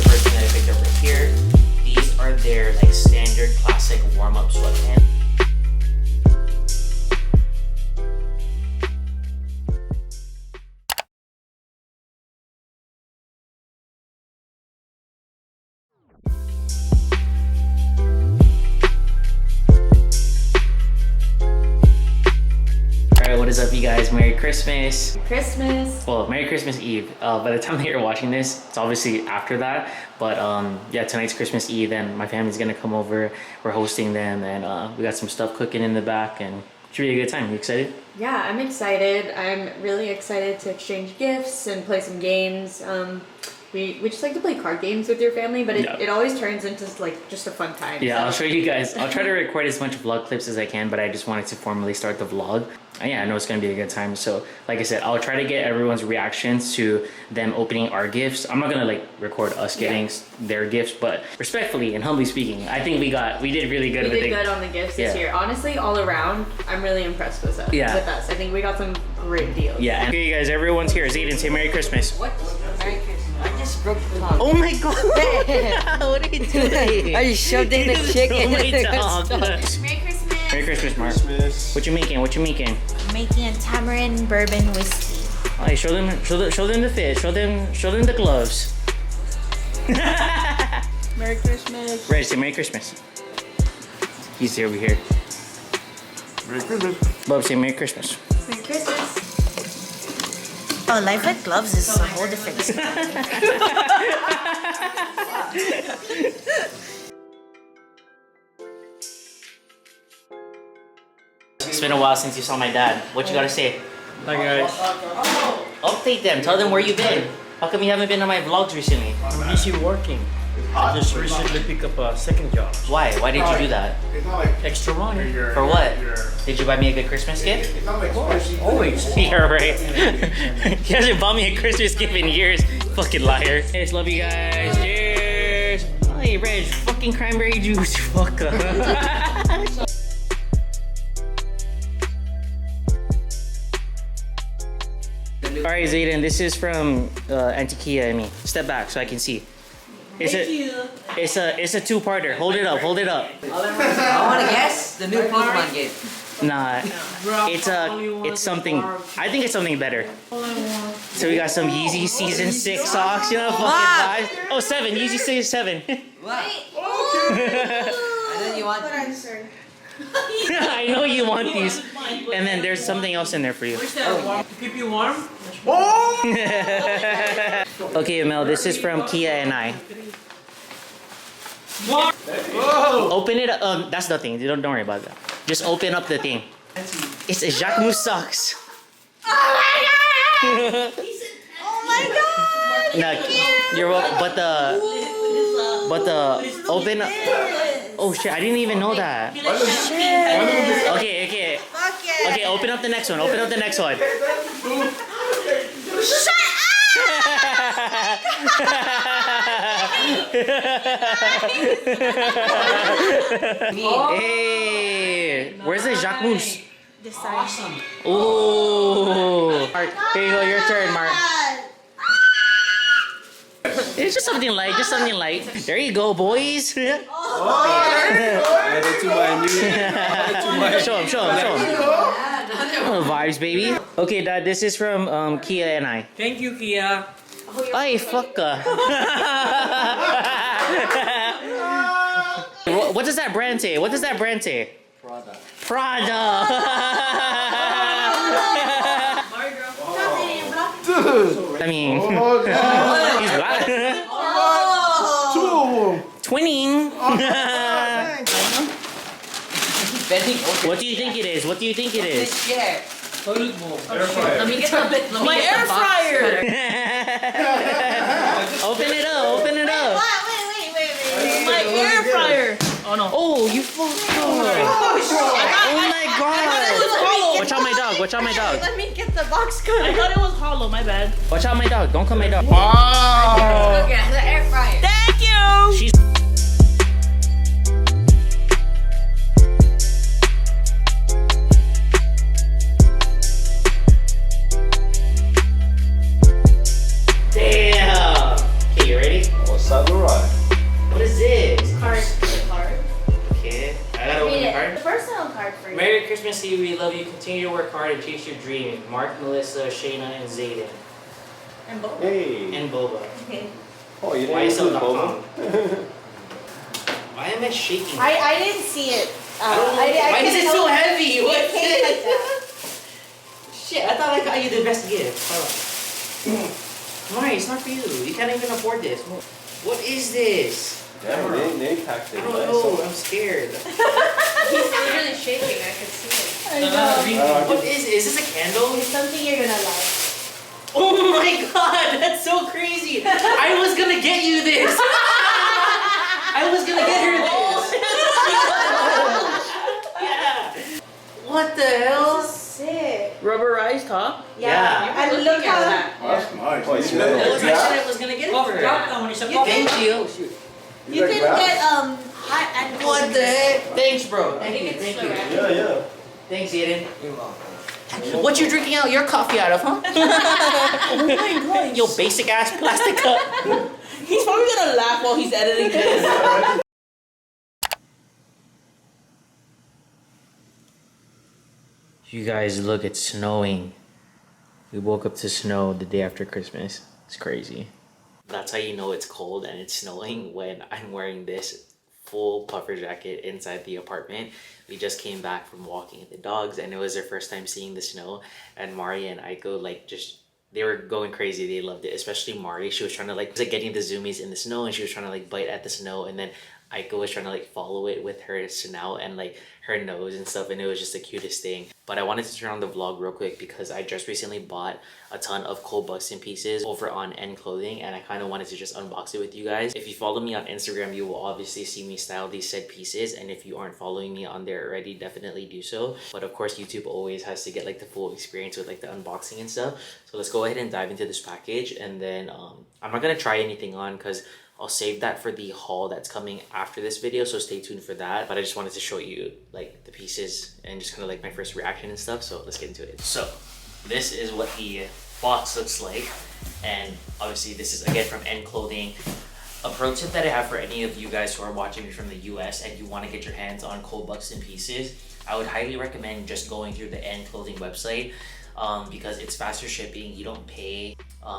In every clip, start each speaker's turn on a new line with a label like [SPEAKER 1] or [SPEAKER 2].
[SPEAKER 1] the first thing that I picked up right here. These are their like standard classic warm-up sweatpants. What is up, you guys? Merry Christmas.
[SPEAKER 2] Christmas.
[SPEAKER 1] Well, Merry Christmas Eve. By the time that you're watching this, it's obviously after that. But yeah, tonight's Christmas Eve and my family's gonna come over. We're hosting them and we got some stuff cooking in the back and it should be a good time. You excited?
[SPEAKER 2] Yeah, I'm excited. I'm really excited to exchange gifts and play some games. We just like to play card games with your family, but it always turns into like just a fun time.
[SPEAKER 1] Yeah,
[SPEAKER 2] so.
[SPEAKER 1] I'll show you guys. I'll try to record as much vlog clips as I can, but I just wanted to formally start the vlog. And yeah, I know it's gonna be a good time. So like I said, I'll try to get everyone's reactions to them opening our gifts. I'm not gonna like record us getting their gifts, but respectfully and humbly speaking, I think we did really good.
[SPEAKER 2] We did good on the gifts this year. Honestly, all around, I'm really impressed with us. I think we got some great deals.
[SPEAKER 1] Yeah. And okay, you guys, everyone's here. Zayden, say Merry Christmas.
[SPEAKER 3] What? Merry Christmas. I just broke the dog.
[SPEAKER 1] Oh my god! What are you doing?
[SPEAKER 3] Are you shoved in the chicken?
[SPEAKER 1] Merry
[SPEAKER 4] Christmas.
[SPEAKER 1] Merry Christmas, Mark. What you making? What you making?
[SPEAKER 4] I'm making a tamarind bourbon whiskey.
[SPEAKER 1] Alright, show them the fish. Show them the gloves.
[SPEAKER 2] Merry Christmas.
[SPEAKER 1] Reg, say Merry Christmas. He's over here.
[SPEAKER 5] Merry Christmas.
[SPEAKER 1] Bob, say Merry Christmas.
[SPEAKER 2] Merry Christmas.
[SPEAKER 4] Oh, life with gloves is a whole different story.
[SPEAKER 1] It's been a while since you saw my dad. What you gotta say?
[SPEAKER 5] Hi guys.
[SPEAKER 1] Update them. Tell them where you been. How come you haven't been on my vlogs recently?
[SPEAKER 5] I'm busy working. I just recently picked up a second job.
[SPEAKER 1] Why? Why did you do that?
[SPEAKER 5] Extra money.
[SPEAKER 1] For what? Did you buy me a good Christmas gift?
[SPEAKER 5] Of course, always.
[SPEAKER 1] Yeah, right. He hasn't bought me a Christmas gift in years. Fucking liar. Cheers, love you guys. Cheers. Hey, Reg, fucking cranberry juice. Fuck up. Alright, Zayden, this is from Auntie Kia and me. Step back so I can see. It's a two-parter. Hold it up, hold it up.
[SPEAKER 3] I want to guess the new Pokemon game.
[SPEAKER 1] Nah, it's something. I think it's something better. So we got some Yeezy Season 6 socks, you know, fucking vibes. Oh, 7, Yeezy Season 7.
[SPEAKER 3] What? And then you want
[SPEAKER 1] I know you want these. And then there's something else in there for you.
[SPEAKER 5] To keep you warm?
[SPEAKER 1] Okay, Mel, this is from Kia and I. Open it up. That's nothing. Don't worry about that. Just open up the thing. It's a Jacquemus socks.
[SPEAKER 4] Oh my god!
[SPEAKER 1] No, you're welcome. But the open up. Oh shit! I didn't even know that. Okay. Okay, open up the next one. Open up the next one.
[SPEAKER 4] Shut
[SPEAKER 1] Hey, where's the Jacquemus?
[SPEAKER 4] This side.
[SPEAKER 1] Ooh. Mark, here you go. Your turn, Mark. It's just something light. Just something light. There you go, boys. Show him. Oh, vibes, baby. Okay, Dad, this is from Kia and I.
[SPEAKER 5] Thank you, Kia.
[SPEAKER 1] Ay, fucka. What does that brand say? What does that brand say? Prada. I mean, he's black. Twinning. What do you think it is? What do you think it is?
[SPEAKER 5] Toilet bowl.
[SPEAKER 3] Let me get the
[SPEAKER 2] My air fryer.
[SPEAKER 1] Open it up. Open it up.
[SPEAKER 4] Wait.
[SPEAKER 2] My air fryer.
[SPEAKER 5] Oh no.
[SPEAKER 1] Oh, you fucked up. Oh my god. Watch out my dog. Watch out my dog.
[SPEAKER 2] Let me get the box cutter.
[SPEAKER 6] I thought it was hollow, my bad.
[SPEAKER 1] Watch out my dog. Don't come my dog.
[SPEAKER 5] Wow.
[SPEAKER 3] Okay, the air fryer.
[SPEAKER 6] Thank you!
[SPEAKER 1] She's damn. Okay, you ready?
[SPEAKER 7] Samurai.
[SPEAKER 1] What is this?
[SPEAKER 2] Card. The card.
[SPEAKER 1] Okay. I gotta open the card.
[SPEAKER 2] The personal card for you.
[SPEAKER 1] Merry Christmas to you. We love you. Continue to work hard and chase your dream. Mark, Melissa, Shayna, and Zayden.
[SPEAKER 2] And both.
[SPEAKER 7] Hey.
[SPEAKER 1] And Boba.
[SPEAKER 7] Oh, you didn't include Boba?
[SPEAKER 1] Why am I shaking?
[SPEAKER 2] I didn't see it.
[SPEAKER 1] I don't know. Why is it so heavy? What?
[SPEAKER 2] It came like that.
[SPEAKER 1] Shit, I thought I got you the best gift. Mari, it's not for you. You can't even afford this. What is this?
[SPEAKER 7] Yeah, they packed it.
[SPEAKER 1] I don't know. I'm scared.
[SPEAKER 2] He's literally shaking. I could see it. I know.
[SPEAKER 1] What is it? Is this a candle?
[SPEAKER 2] It's something you're gonna like.
[SPEAKER 1] Oh my god, that's so crazy. I was gonna get you this. I was gonna get her this. Yeah. What the hell?
[SPEAKER 2] This is sick.
[SPEAKER 6] Rubberized top.
[SPEAKER 1] Yeah.
[SPEAKER 2] And look how.
[SPEAKER 7] That's nice. Oh, you
[SPEAKER 1] I said I was gonna get it for her. Thank you.
[SPEAKER 2] You can get hot and cold.
[SPEAKER 1] What the heck? Thanks, bro. Thank you.
[SPEAKER 2] Thank
[SPEAKER 1] you.
[SPEAKER 7] Yeah.
[SPEAKER 1] Thanks, Aiden.
[SPEAKER 3] You're welcome.
[SPEAKER 1] What you drinking out your coffee out of, huh? Oh my god. Yo, basic ass plastic cup.
[SPEAKER 6] He's probably gonna laugh while he's editing this.
[SPEAKER 1] You guys, look, it's snowing. We woke up to snow the day after Christmas. It's crazy. That's how you know it's cold and it's snowing, when I'm wearing this full puffer jacket inside the apartment. We just came back from walking the dogs and it was their first time seeing the snow, and Mari and Aiko they were going crazy. They loved it, especially Mari. She was trying to like getting the zoomies in the snow, and she was trying to like bite at the snow, and then Aiko was trying to like follow it with her snout and like her nose and stuff, and it was just the cutest thing. But I wanted to turn on the vlog real quick because I just recently bought a ton of cold Buxton pieces over on End Clothing, and I kind of wanted to just unbox it with you guys. If you follow me on Instagram, you will obviously see me style these said pieces, and if you aren't following me on there already, definitely do so. But of course, YouTube always has to get like the full experience with like the unboxing and stuff. So let's go ahead and dive into this package, and then I'm not gonna try anything on because I'll save that for the haul that's coming after this video, so stay tuned for that. But I just wanted to show you like the pieces and just kind of like my first reaction and stuff, so let's get into it. So this is what the box looks like, and obviously this is again from End Clothing. A pro tip that I have for any of you guys who are watching me from the US and you want to get your hands on cold Buxton pieces, I would highly recommend just going through the End Clothing website. Because it's faster shipping, you don't pay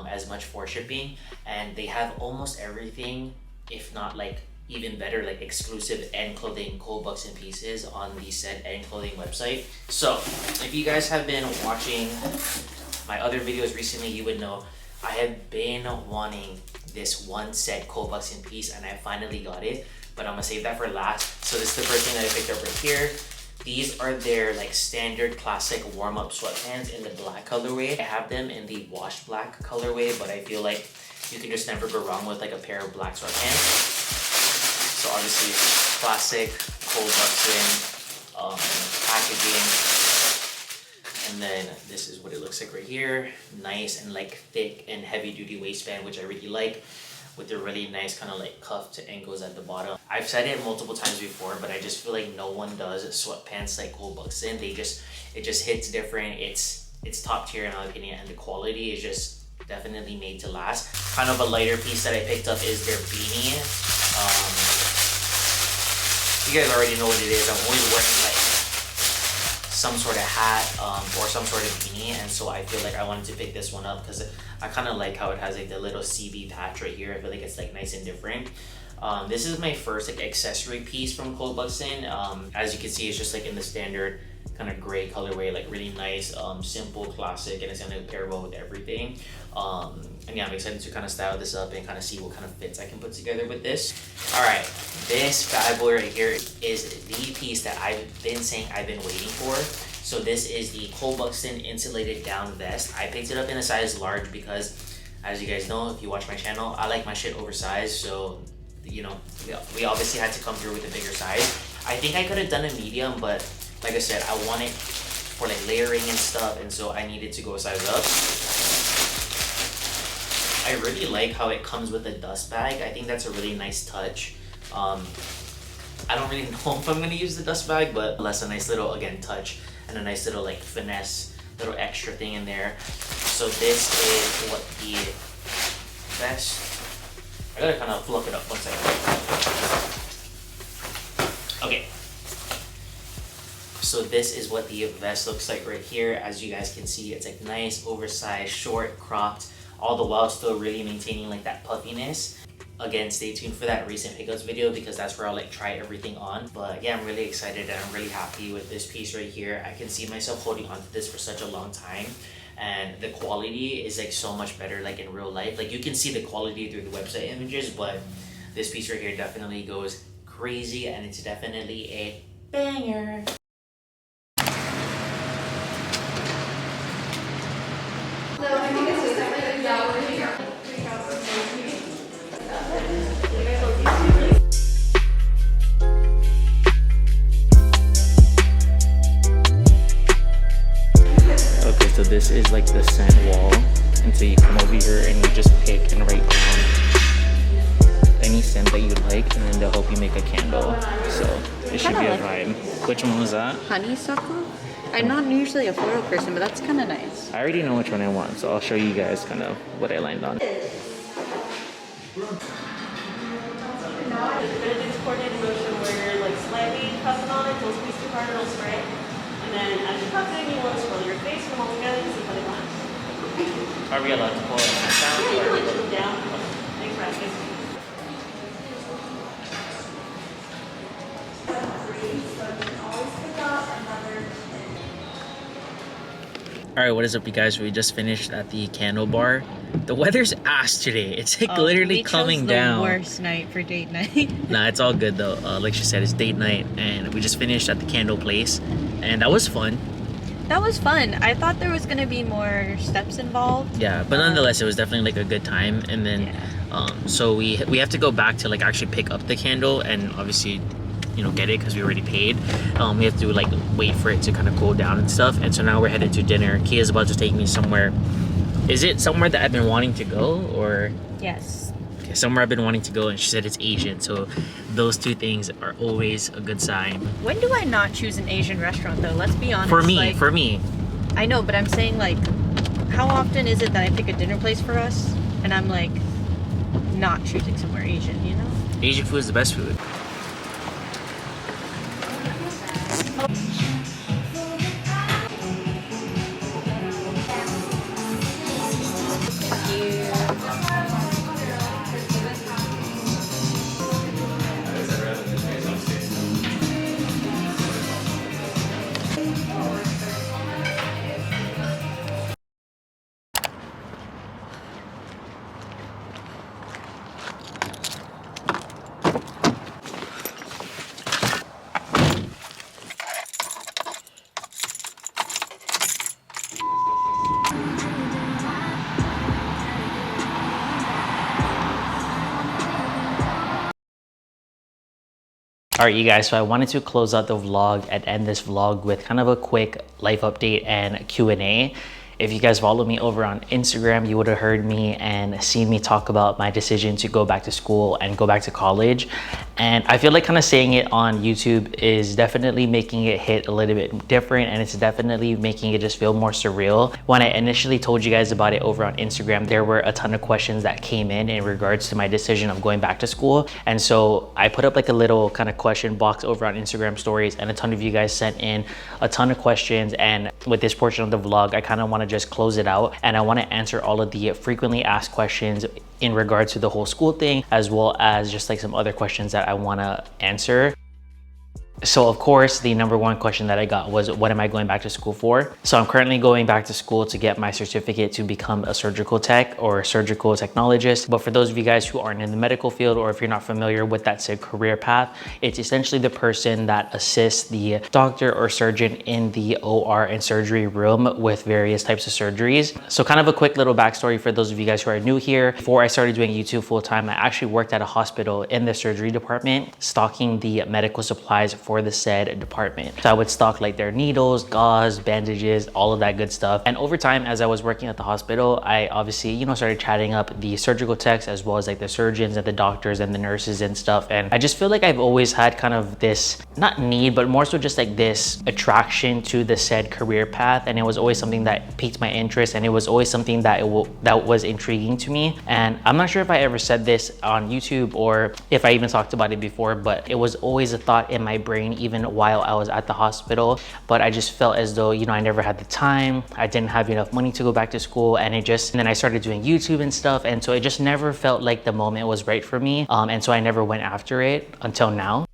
[SPEAKER 1] as much for shipping, and they have almost everything, if not like even better, like exclusive End Clothing cold Buxton pieces on the said End Clothing website. So if you guys have been watching my other videos recently, you would know I have been wanting this one set cold Buxton piece, and I finally got it, but I'm gonna save that for last. So this is the first thing that I picked up right here. These are their like standard classic warm-up sweatpants in the black colorway. I have them in the washed black colorway, but I feel like you can just never go wrong with like a pair of black sweatpants. So obviously classic cold Buxton packaging. And then this is what it looks like right here. Nice and like thick and heavy duty waistband, which I really like, with the really nice kind of like cuffed ankles at the bottom. I've said it multiple times before, but I just feel like no one does sweatpants like cold Buxton. It just hits different. It's top tier in my opinion, and the quality is just definitely made to last. Kind of a lighter piece that I picked up is their beanie. You guys already know what it is. I'm always wearing like some sort of hat or some sort of beanie, and so I feel like I wanted to pick this one up because I kind of like how it has like the little CB patch right here. I feel like it's like nice and different. This is my first like accessory piece from cold Buxton. As you can see, it's just like in the standard kind of gray colorway, like really nice, simple, classic, and it's gonna pair well with everything. And yeah, I'm excited to kind of style this up and kind of see what kind of fits I can put together with this. All right, this bad boy right here is the piece that I've been saying I've been waiting for. So this is the cold Buxton insulated down vest. I picked it up in a size large because, as you guys know, if you watch my channel, I like my shit oversized. So, you know, we obviously had to come through with a bigger size. I think I could have done a medium, but like I said, I want it for like layering and stuff, and so I needed to go a size up. I really like how it comes with a dust bag. I think that's a really nice touch. I don't really know if I'm gonna use the dust bag, but that's a nice little, again, touch and a nice little like finesse, little extra thing in there. So this is what the vest, I gotta kind of fluff it up 1 second. Okay. So this is what the vest looks like right here. As you guys can see, it's like nice, oversized, short, cropped, all the while still really maintaining like that puffiness. Again, stay tuned for that recent pickups video because that's where I'll like try everything on. But yeah, I'm really excited and I'm really happy with this piece right here. I can see myself holding on to this for such a long time. And the quality is like so much better like in real life. Like you can see the quality through the website images, but this piece right here definitely goes crazy and it's definitely a banger. Okay, so this is like the scent wall, and so you come over here and you just pick and write down any scent that you like, and then they'll help you make a candle. So it should be a vibe. Which one was that?
[SPEAKER 2] Honeysuckle? I'm not usually a floral person, but that's kind of nice.
[SPEAKER 1] I already know which one I want, so I'll show you guys kind of what I landed on.
[SPEAKER 6] Benedict's coordinated motion where you're like slightly pressing on it, don't squeeze too hard, it'll spray. And then as you're pressing, you want to swirl your face from all together and see how they line.
[SPEAKER 1] Are we allowed to pull it down?
[SPEAKER 6] Yeah, you can like put them down. Thanks for asking.
[SPEAKER 1] Alright, what is up you guys? We just finished at the candle bar. The weather's ass today. It's like literally coming down.
[SPEAKER 2] We chose the worst night for date night.
[SPEAKER 1] Nah, it's all good though. Like she said, it's date night and we just finished at the candle place and that was fun.
[SPEAKER 2] That was fun. I thought there was gonna be more steps involved.
[SPEAKER 1] Yeah, but nonetheless, it was definitely like a good time. And then, so we have to go back to like actually pick up the candle and obviously, you know, get it because we already paid. We have to like wait for it to kind of cool down and stuff. And so now we're headed to dinner. Kia's about to take me somewhere. Is it somewhere that I've been wanting to go or?
[SPEAKER 2] Yes.
[SPEAKER 1] Okay, somewhere I've been wanting to go, and she said it's Asian. So those two things are always a good sign.
[SPEAKER 2] When do I not choose an Asian restaurant though? Let's be honest.
[SPEAKER 1] For me,
[SPEAKER 2] like,
[SPEAKER 1] for me.
[SPEAKER 2] I know, but I'm saying like, how often is it that I pick a dinner place for us and I'm like, not choosing somewhere Asian, you know?
[SPEAKER 1] Asian food is the best food. All right, you guys, so I wanted to close out the vlog and end this vlog with kind of a quick life update and Q&A. If you guys follow me over on Instagram, you would have heard me and seen me talk about my decision to go back to school and go back to college. And I feel like kind of saying it on YouTube is definitely making it hit a little bit different, and it's definitely making it just feel more surreal. When I initially told you guys about it over on Instagram, there were a ton of questions that came in regards to my decision of going back to school. And so I put up like a little kind of question box over on Instagram stories, and a ton of you guys sent in a ton of questions. And with this portion of the vlog, I kind of want to just close it out, and I want to answer all of the frequently asked questions in regards to the whole school thing, as well as just like some other questions that I want to answer. So of course, the number one question that I got was, what am I going back to school for? So I'm currently going back to school to get my certificate to become a surgical tech or surgical technologist. But for those of you guys who aren't in the medical field, or if you're not familiar with that said career path, it's essentially the person that assists the doctor or surgeon in the OR and surgery room with various types of surgeries. So kind of a quick little backstory for those of you guys who are new here. Before I started doing YouTube full time, I actually worked at a hospital in the surgery department, stocking the medical supplies for the said department. So I would stock like their needles, gauze, bandages, all of that good stuff. And over time, as I was working at the hospital, I obviously, you know, started chatting up the surgical techs as well as like the surgeons and the doctors and the nurses and stuff. And I just feel like I've always had kind of this, not need, but more so just like this attraction to the said career path. And it was always something that piqued my interest, and it was always something that that was intriguing to me. And I'm not sure if I ever said this on YouTube or if I even talked about it before, but it was always a thought in my brain even while I was at the hospital. But I just felt as though, you know, I never had the time, I didn't have enough money to go back to school, and then I started doing YouTube and stuff, and so it just never felt like the moment was right for me, and so I never went after it until now.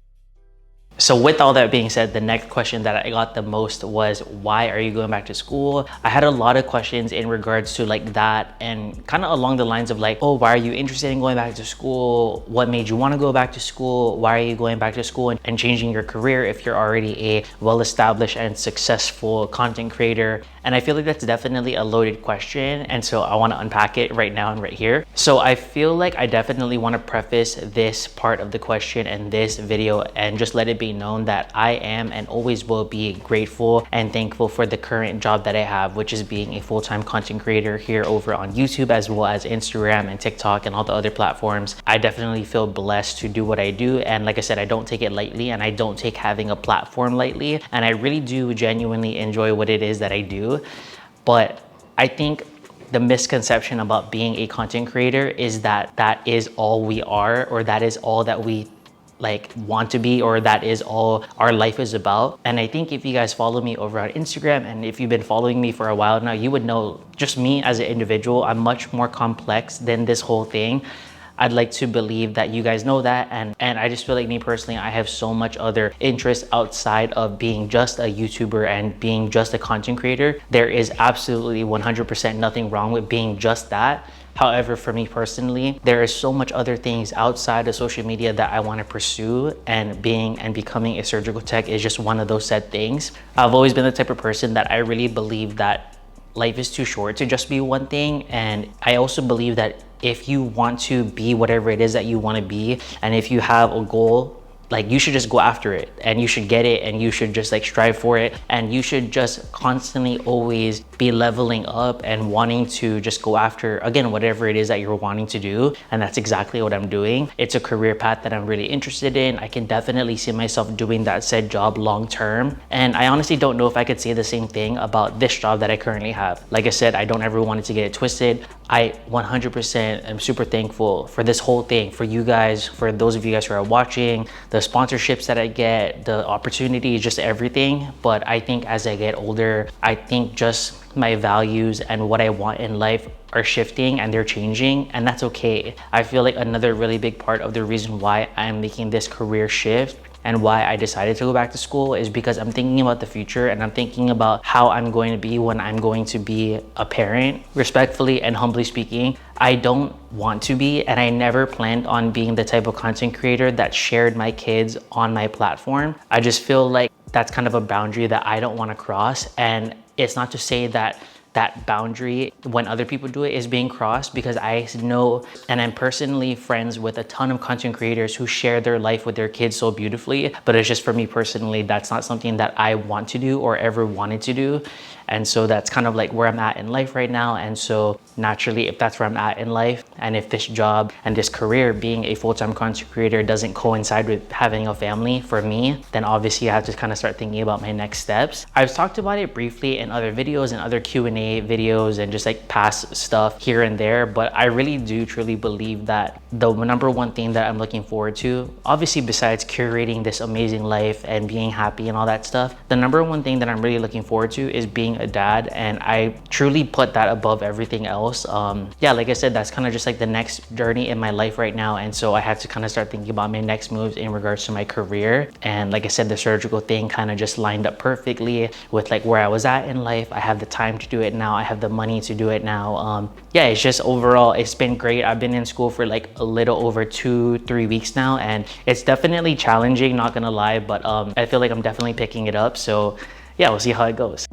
[SPEAKER 1] So with all that being said, the next question that I got the most was, why are you going back to school? I had a lot of questions in regards to like that, and kind of along the lines of like, oh, why are you interested in going back to school? What made you want to go back to school? Why are you going back to school and changing your career if you're already a well-established and successful content creator? And I feel like that's definitely a loaded question, and so I want to unpack it right now and right here. So I feel like I definitely want to preface this part of the question and this video and just let it be known that I am and always will be grateful and thankful for the current job that I have, which is being a full-time content creator here over on YouTube as well as Instagram and TikTok and all the other platforms. I definitely feel blessed to do what I do, and like I said, I don't take it lightly, and I don't take having a platform lightly, and I really do genuinely enjoy what it is that I do. But I think the misconception about being a content creator is that that is all we are, or that is all that we like want to be, or that is all our life is about. And I think if you guys follow me over on Instagram, and if you've been following me for a while now, you would know just me as an individual, I'm much more complex than this whole thing. I'd like to believe that you guys know that, and I just feel like, me personally, I have so much other interest outside of being just a YouTuber and being just a content creator. There is absolutely 100% nothing wrong with being just that. However, for me personally, there is so much other things outside of social media that I want to pursue, and becoming a surgical tech is just one of those said things. I've always been the type of person that I really believe that life is too short to just be one thing, and I also believe that if you want to be whatever it is that you want to be, and if you have a goal, like, you should just go after it, and you should get it, and you should just like strive for it, and you should just constantly always be leveling up and wanting to just go after, again, whatever it is that you're wanting to do. And that's exactly what I'm doing. It's a career path that I'm really interested in. I can definitely see myself doing that said job long term, and I honestly don't know if I could say the same thing about this job that I currently have. Like I said, I don't ever want it to get it twisted. I 100% am super thankful for this whole thing, for you guys, for those of you guys who are watching, the sponsorships that I get, the opportunities, just everything. But I think as I get older, I think just my values and what I want in life are shifting, and they're changing, and that's okay. I feel like another really big part of the reason why I'm making this career shift and why I decided to go back to school is because I'm thinking about the future, and I'm thinking about how I'm going to be when I'm going to be a parent. Respectfully and humbly speaking, I don't want to be, and I never planned on being the type of content creator that shared my kids on my platform. I just feel like that's kind of a boundary that I don't want to cross, and it's not to say that that boundary, when other people do it, is being crossed, because I know, and I'm personally friends with a ton of content creators who share their life with their kids so beautifully, but it's just, for me personally, that's not something that I want to do or ever wanted to do. And so that's kind of like where I'm at in life right now. And so naturally, if that's where I'm at in life, and if this job and this career, being a full-time content creator, doesn't coincide with having a family for me, then obviously I have to kind of start thinking about my next steps. I've talked about it briefly in other videos and other Q&A videos and just like past stuff here and there, but I really do truly believe that the number one thing that I'm looking forward to, obviously besides curating this amazing life and being happy and all that stuff, the number one thing that I'm really looking forward to is being a dad, and I truly put that above everything else. Yeah, like I said, that's kind of just like the next journey in my life right now, and so I had to kind of start thinking about my next moves in regards to my career. And like I said, the surgical thing kind of just lined up perfectly with like where I was at in life. I have the time to do it now, I have the money to do it now. Yeah, it's just overall, it's been great. I've been in school for like a little over 2-3 weeks now, and it's definitely challenging, not gonna lie, but I feel like I'm definitely picking it up. So yeah, we'll see how it goes.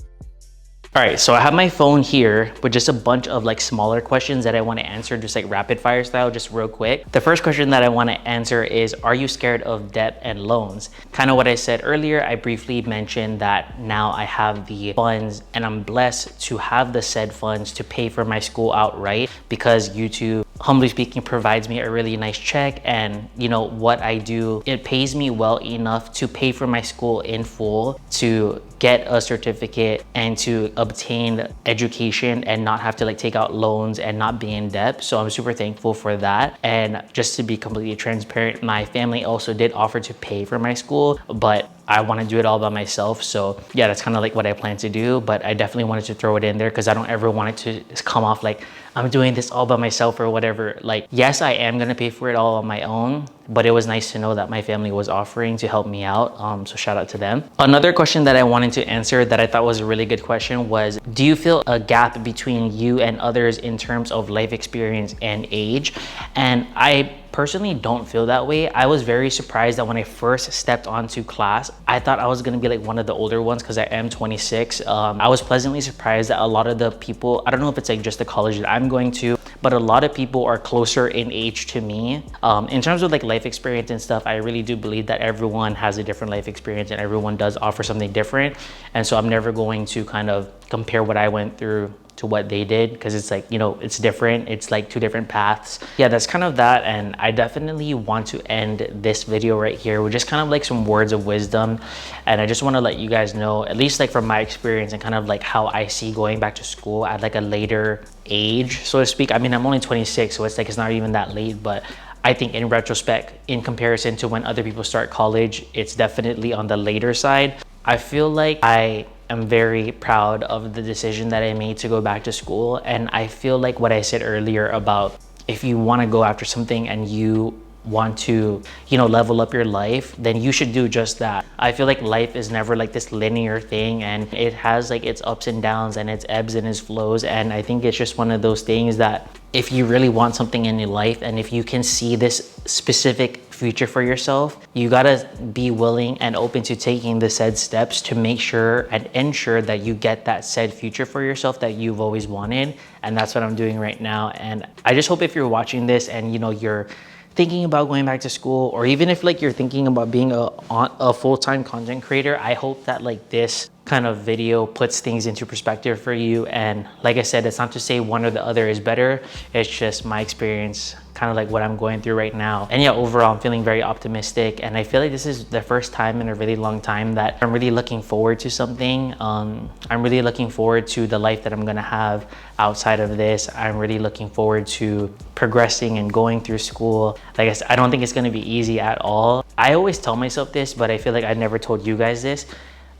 [SPEAKER 1] All right, so I have my phone here with just a bunch of like smaller questions that I want to answer, just like rapid fire style, just real quick. The first question that I want to answer is, are you scared of debt and loans? Kind of what I said earlier, I briefly mentioned that now I have the funds and I'm blessed to have the said funds to pay for my school outright because YouTube, humbly speaking, provides me a really nice check, and you know what I do, it pays me well enough to pay for my school in full, to get a certificate and to obtain education and not have to like take out loans and not be in debt. So I'm super thankful for that. And just to be completely transparent, my family also did offer to pay for my school, but I want to do it all by myself. So yeah, that's kind of like what I plan to do, but I definitely wanted to throw it in there because I don't ever want it to come off like I'm doing this all by myself or whatever. Like, yes, I am going to pay for it all on my own, but it was nice to know that my family was offering to help me out. So shout out to them. Another question that I wanted to answer that I thought was a really good question was, do you feel a gap between you and others in terms of life experience and age? And I personally don't feel that way. I was very surprised that when I first stepped onto class, I thought I was gonna be like one of the older ones because I am 26. I was pleasantly surprised that a lot of the people, I don't know if it's like just the college that I'm going to, but a lot of people are closer in age to me. In terms of like life experience and stuff, I really do believe that everyone has a different life experience and everyone does offer something different. And so I'm never going to kind of compare what I went through to what they did because it's like, you know, it's different. It's like two different paths. Yeah, that's kind of that. And I definitely want to end this video right here with just kind of like some words of wisdom. And I just want to let you guys know, at least like from my experience and kind of like how I see going back to school at like a later age, so to speak. I mean, I'm only 26, so it's like, it's not even that late, but I think in retrospect, in comparison to when other people start college, it's definitely on the later side. I feel like I am very proud of the decision that I made to go back to school. And I feel like what I said earlier about if you want to go after something and you want to, you know, level up your life, then you should do just that. I feel like life is never like this linear thing, and it has like its ups and downs and its ebbs and its flows. And I think it's just one of those things that if you really want something in your life and if you can see this specific future for yourself, you gotta be willing and open to taking the said steps to make sure and ensure that you get that said future for yourself that you've always wanted. And that's what I'm doing right now. And I just hope if you're watching this and you know you're thinking about going back to school, or even if like you're thinking about being a full-time content creator, I hope that like this kind of video puts things into perspective for you. And like I said, it's not to say one or the other is better. It's just my experience, kind of like what I'm going through right now. And yeah, overall, I'm feeling very optimistic. And I feel like this is the first time in a really long time that I'm really looking forward to something. I'm really looking forward to the life that I'm gonna have outside of this. I'm really looking forward to progressing and going through school. Like I said, I don't think it's gonna be easy at all. I always tell myself this, but I feel like I never told you guys this.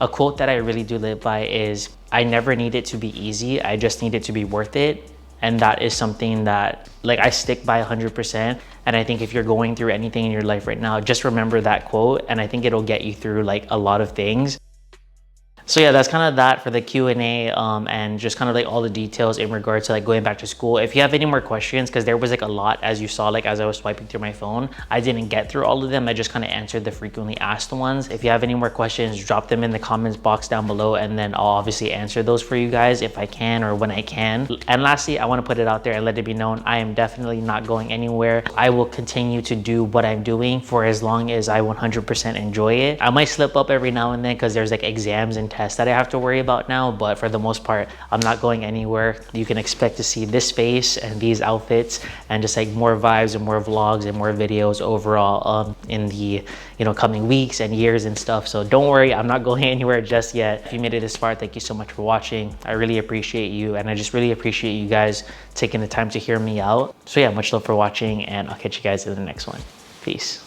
[SPEAKER 1] A quote that I really do live by is, I never need it to be easy, I just need it to be worth it. And that is something that like I stick by 100%. And I think if you're going through anything in your life right now, just remember that quote, and I think it'll get you through like a lot of things. So yeah, that's kind of that for the Q&A and just kind of like all the details in regards to like going back to school. If you have any more questions, because there was like a lot, as you saw, like as I was swiping through my phone, I didn't get through all of them. I just kind of answered the frequently asked ones. If you have any more questions, drop them in the comments box down below, and then I'll obviously answer those for you guys if I can or when I can. And lastly, I want to put it out there and let it be known, I am definitely not going anywhere. I will continue to do what I'm doing for as long as I 100% enjoy it. I might slip up every now and then because there's like exams and tests that I have to worry about now, but for the most part, I'm not going anywhere. You can expect to see this face and these outfits and just like more vibes and more vlogs and more videos overall in the coming weeks and years and stuff. So don't worry, I'm not going anywhere just yet. If you made it this far, thank you so much for watching. I really appreciate you, and I just really appreciate you guys taking the time to hear me out. So yeah, much love for watching, and I'll catch you guys in the next one. Peace.